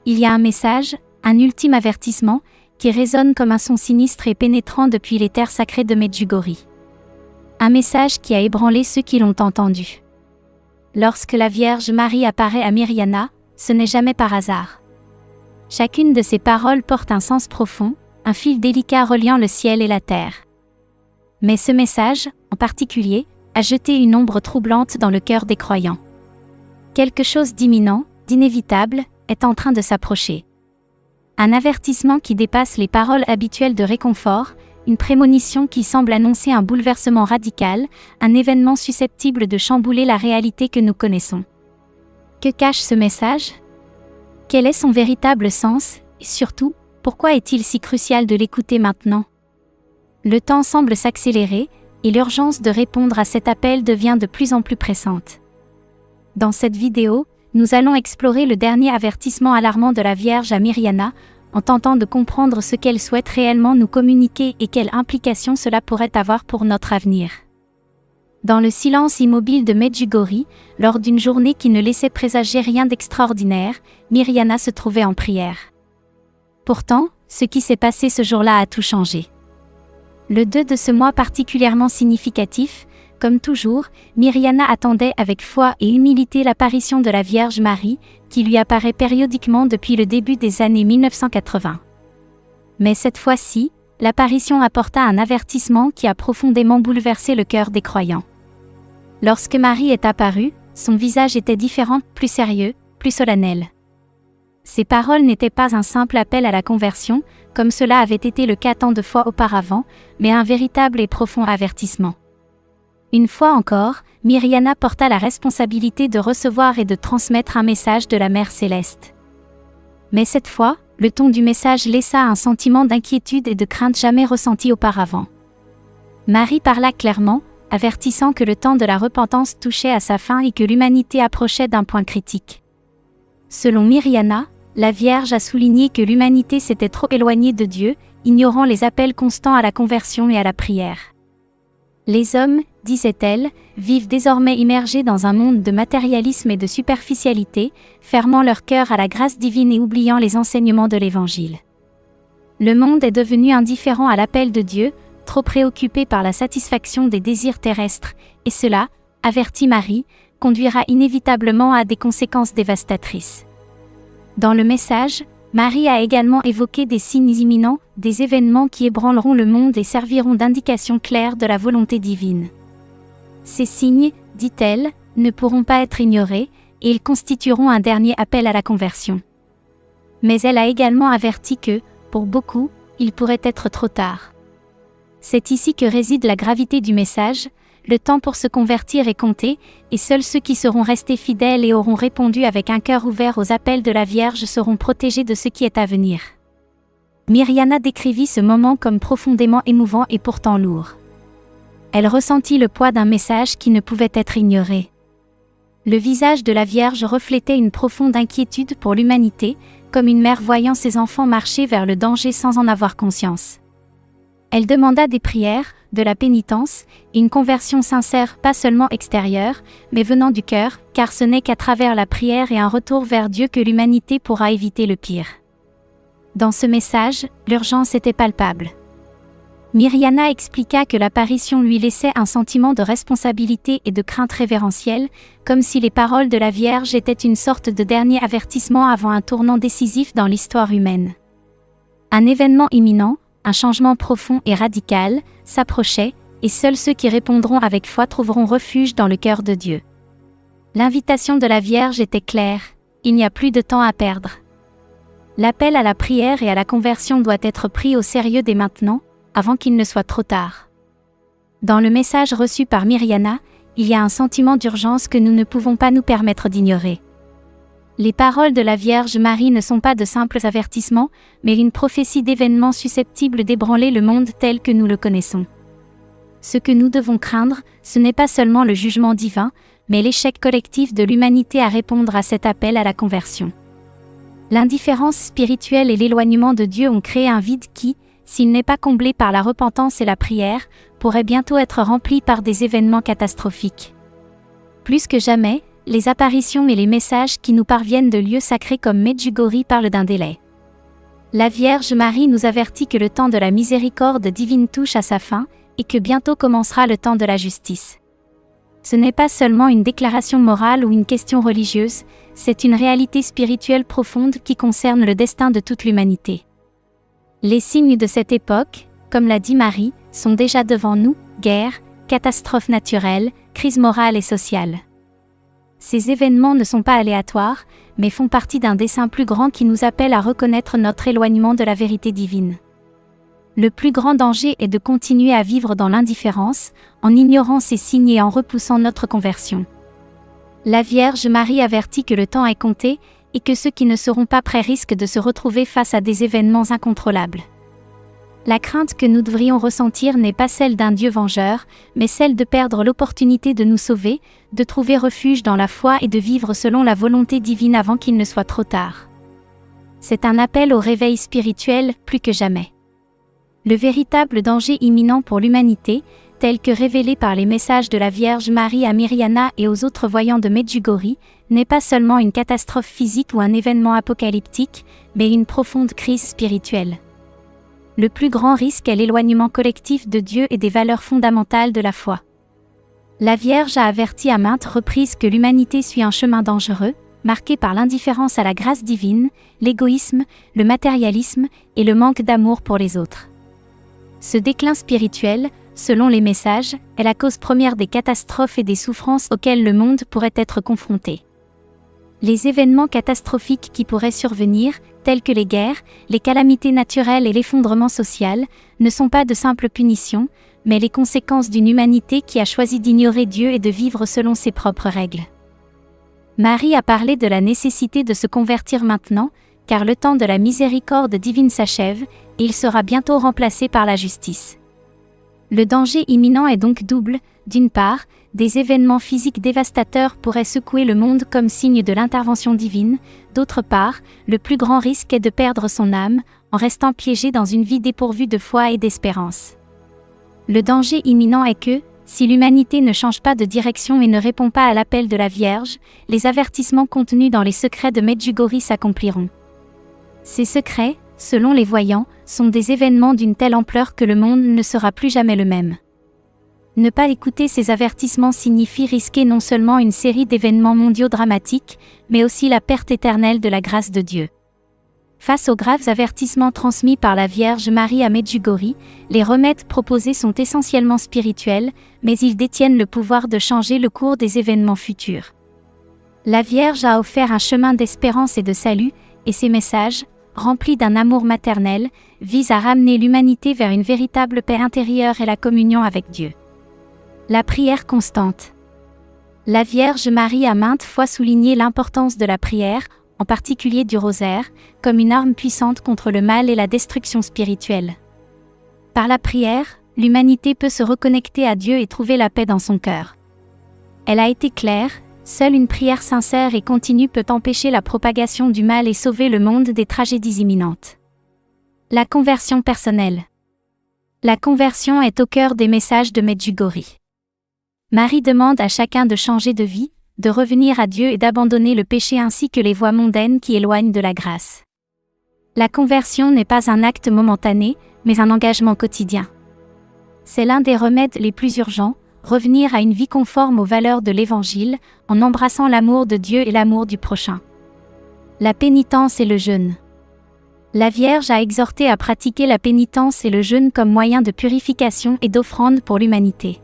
il y a un message, un ultime avertissement, qui résonne comme un son sinistre et pénétrant depuis les terres sacrées de Medjugorje. Un message qui a ébranlé ceux qui l'ont entendu. Lorsque la Vierge Marie apparaît à Mirjana, ce n'est jamais par hasard. Chacune de ces paroles porte un sens profond, un fil délicat reliant le ciel et la terre. Mais ce message, en particulier, a jeté une ombre troublante dans le cœur des croyants. Quelque chose d'imminent, d'inévitable, est en train de s'approcher. Un avertissement qui dépasse les paroles habituelles de réconfort, une prémonition qui semble annoncer un bouleversement radical, un événement susceptible de chambouler la réalité que nous connaissons. Que cache ce message ? Quel est son véritable sens, et surtout, pourquoi est-il si crucial de l'écouter maintenant ? Le temps semble s'accélérer, et l'urgence de répondre à cet appel devient de plus en plus pressante. Dans cette vidéo, nous allons explorer le dernier avertissement alarmant de la Vierge à Mirjana, en tentant de comprendre ce qu'elle souhaite réellement nous communiquer et quelles implications cela pourrait avoir pour notre avenir. Dans le silence immobile de Medjugorje, lors d'une journée qui ne laissait présager rien d'extraordinaire, Mirjana se trouvait en prière. Pourtant, ce qui s'est passé ce jour-là a tout changé. Le 2 de ce mois particulièrement significatif, comme toujours, Mirjana attendait avec foi et humilité l'apparition de la Vierge Marie, qui lui apparaît périodiquement depuis le début des années 1980. Mais cette fois-ci, l'apparition apporta un avertissement qui a profondément bouleversé le cœur des croyants. Lorsque Marie est apparue, son visage était différent, plus sérieux, plus solennel. Ses paroles n'étaient pas un simple appel à la conversion, comme cela avait été le cas tant de fois auparavant, mais un véritable et profond avertissement. Une fois encore, Mirjana porta la responsabilité de recevoir et de transmettre un message de la Mère Céleste. Mais cette fois, le ton du message laissa un sentiment d'inquiétude et de crainte jamais ressenti auparavant. Marie parla clairement, avertissant que le temps de la repentance touchait à sa fin et que l'humanité approchait d'un point critique. Selon Mirjana, la Vierge a souligné que l'humanité s'était trop éloignée de Dieu, ignorant les appels constants à la conversion et à la prière. Les hommes, disait-elle, vivent désormais immergés dans un monde de matérialisme et de superficialité, fermant leur cœur à la grâce divine et oubliant les enseignements de l'Évangile. Le monde est devenu indifférent à l'appel de Dieu, trop préoccupé par la satisfaction des désirs terrestres, et cela, avertit Marie, conduira inévitablement à des conséquences dévastatrices. Dans le message, Marie a également évoqué des signes imminents, des événements qui ébranleront le monde et serviront d'indication claire de la volonté divine. Ces signes, dit-elle, ne pourront pas être ignorés, et ils constitueront un dernier appel à la conversion. Mais elle a également averti que, pour beaucoup, il pourrait être trop tard. C'est ici que réside la gravité du message, le temps pour se convertir est compté, et seuls ceux qui seront restés fidèles et auront répondu avec un cœur ouvert aux appels de la Vierge seront protégés de ce qui est à venir. Mirjana décrivit ce moment comme profondément émouvant et pourtant lourd. Elle ressentit le poids d'un message qui ne pouvait être ignoré. Le visage de la Vierge reflétait une profonde inquiétude pour l'humanité, comme une mère voyant ses enfants marcher vers le danger sans en avoir conscience. Elle demanda des prières, de la pénitence, et une conversion sincère pas seulement extérieure, mais venant du cœur, car ce n'est qu'à travers la prière et un retour vers Dieu que l'humanité pourra éviter le pire. Dans ce message, l'urgence était palpable. Mirjana expliqua que l'apparition lui laissait un sentiment de responsabilité et de crainte révérentielle, comme si les paroles de la Vierge étaient une sorte de dernier avertissement avant un tournant décisif dans l'histoire humaine. Un événement imminent, un changement profond et radical, s'approchait, et seuls ceux qui répondront avec foi trouveront refuge dans le cœur de Dieu. L'invitation de la Vierge était claire, il n'y a plus de temps à perdre. L'appel à la prière et à la conversion doit être pris au sérieux dès maintenant, avant qu'il ne soit trop tard. Dans le message reçu par Mirjana, il y a un sentiment d'urgence que nous ne pouvons pas nous permettre d'ignorer. Les paroles de la Vierge Marie ne sont pas de simples avertissements, mais une prophétie d'événements susceptibles d'ébranler le monde tel que nous le connaissons. Ce que nous devons craindre, ce n'est pas seulement le jugement divin, mais l'échec collectif de l'humanité à répondre à cet appel à la conversion. L'indifférence spirituelle et l'éloignement de Dieu ont créé un vide qui, s'il n'est pas comblé par la repentance et la prière, pourrait bientôt être rempli par des événements catastrophiques. Plus que jamais, les apparitions et les messages qui nous parviennent de lieux sacrés comme Medjugorje parlent d'un délai. La Vierge Marie nous avertit que le temps de la miséricorde divine touche à sa fin, et que bientôt commencera le temps de la justice. Ce n'est pas seulement une déclaration morale ou une question religieuse, c'est une réalité spirituelle profonde qui concerne le destin de toute l'humanité. Les signes de cette époque, comme l'a dit Marie, sont déjà devant nous: guerre, catastrophes naturelles, crise morale et sociale. Ces événements ne sont pas aléatoires, mais font partie d'un dessein plus grand qui nous appelle à reconnaître notre éloignement de la vérité divine. Le plus grand danger est de continuer à vivre dans l'indifférence, en ignorant ces signes et en repoussant notre conversion. La Vierge Marie avertit que le temps est compté, et que ceux qui ne seront pas prêts risquent de se retrouver face à des événements incontrôlables. La crainte que nous devrions ressentir n'est pas celle d'un Dieu vengeur, mais celle de perdre l'opportunité de nous sauver, de trouver refuge dans la foi et de vivre selon la volonté divine avant qu'il ne soit trop tard. C'est un appel au réveil spirituel, plus que jamais. Le véritable danger imminent pour l'humanité, tel que révélé par les messages de la Vierge Marie à Mirjana et aux autres voyants de Medjugorje, n'est pas seulement une catastrophe physique ou un événement apocalyptique, mais une profonde crise spirituelle. Le plus grand risque est l'éloignement collectif de Dieu et des valeurs fondamentales de la foi. La Vierge a averti à maintes reprises que l'humanité suit un chemin dangereux, marqué par l'indifférence à la grâce divine, l'égoïsme, le matérialisme et le manque d'amour pour les autres. Ce déclin spirituel, selon les messages, est la cause première des catastrophes et des souffrances auxquelles le monde pourrait être confronté. Les événements catastrophiques qui pourraient survenir, tels que les guerres, les calamités naturelles et l'effondrement social, ne sont pas de simples punitions, mais les conséquences d'une humanité qui a choisi d'ignorer Dieu et de vivre selon ses propres règles. Marie a parlé de la nécessité de se convertir maintenant, car le temps de la miséricorde divine s'achève, et il sera bientôt remplacé par la justice. Le danger imminent est donc double. D'une part, des événements physiques dévastateurs pourraient secouer le monde comme signe de l'intervention divine. D'autre part, le plus grand risque est de perdre son âme, en restant piégé dans une vie dépourvue de foi et d'espérance. Le danger imminent est que, si l'humanité ne change pas de direction et ne répond pas à l'appel de la Vierge, les avertissements contenus dans les secrets de Medjugorje s'accompliront. Ces secrets, selon les voyants, sont des événements d'une telle ampleur que le monde ne sera plus jamais le même. Ne pas écouter ces avertissements signifie risquer non seulement une série d'événements mondiaux dramatiques, mais aussi la perte éternelle de la grâce de Dieu. Face aux graves avertissements transmis par la Vierge Marie à Medjugorje, les remèdes proposés sont essentiellement spirituels, mais ils détiennent le pouvoir de changer le cours des événements futurs. La Vierge a offert un chemin d'espérance et de salut, et ses messages, remplis d'un amour maternel, visent à ramener l'humanité vers une véritable paix intérieure et la communion avec Dieu. La prière constante. La Vierge Marie a maintes fois souligné l'importance de la prière, en particulier du rosaire, comme une arme puissante contre le mal et la destruction spirituelle. Par la prière, l'humanité peut se reconnecter à Dieu et trouver la paix dans son cœur. Elle a été claire, seule une prière sincère et continue peut empêcher la propagation du mal et sauver le monde des tragédies imminentes. La conversion personnelle. La conversion est au cœur des messages de Medjugorje. Marie demande à chacun de changer de vie, de revenir à Dieu et d'abandonner le péché ainsi que les voies mondaines qui éloignent de la grâce. La conversion n'est pas un acte momentané, mais un engagement quotidien. C'est l'un des remèdes les plus urgents, revenir à une vie conforme aux valeurs de l'Évangile, en embrassant l'amour de Dieu et l'amour du prochain. La pénitence et le jeûne. La Vierge a exhorté à pratiquer la pénitence et le jeûne comme moyen de purification et d'offrande pour l'humanité.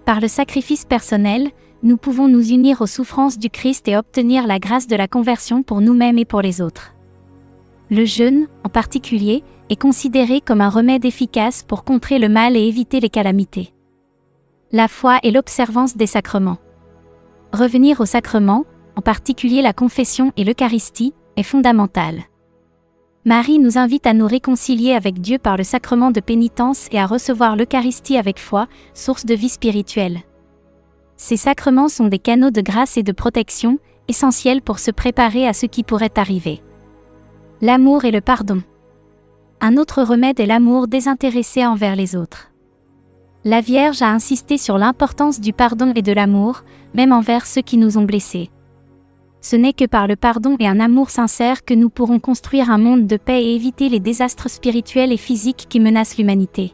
Par le sacrifice personnel, nous pouvons nous unir aux souffrances du Christ et obtenir la grâce de la conversion pour nous-mêmes et pour les autres. Le jeûne, en particulier, est considéré comme un remède efficace pour contrer le mal et éviter les calamités. La foi et l'observance des sacrements. Revenir aux sacrements, en particulier la confession et l'Eucharistie, est fondamental. Marie nous invite à nous réconcilier avec Dieu par le sacrement de pénitence et à recevoir l'Eucharistie avec foi, source de vie spirituelle. Ces sacrements sont des canaux de grâce et de protection, essentiels pour se préparer à ce qui pourrait arriver. L'amour et le pardon. Un autre remède est l'amour désintéressé envers les autres. La Vierge a insisté sur l'importance du pardon et de l'amour, même envers ceux qui nous ont blessés. Ce n'est que par le pardon et un amour sincère que nous pourrons construire un monde de paix et éviter les désastres spirituels et physiques qui menacent l'humanité.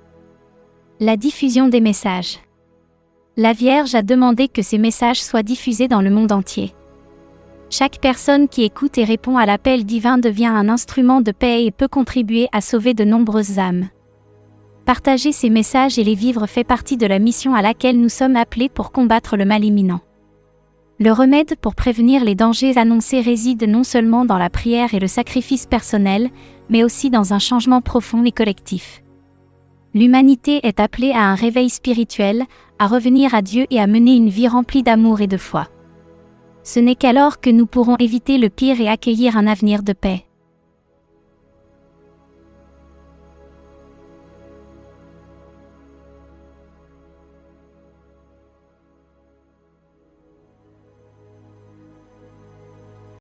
La diffusion des messages. La Vierge a demandé que ces messages soient diffusés dans le monde entier. Chaque personne qui écoute et répond à l'appel divin devient un instrument de paix et peut contribuer à sauver de nombreuses âmes. Partager ces messages et les vivre fait partie de la mission à laquelle nous sommes appelés pour combattre le mal imminent. Le remède pour prévenir les dangers annoncés réside non seulement dans la prière et le sacrifice personnel, mais aussi dans un changement profond et collectif. L'humanité est appelée à un réveil spirituel, à revenir à Dieu et à mener une vie remplie d'amour et de foi. Ce n'est qu'alors que nous pourrons éviter le pire et accueillir un avenir de paix.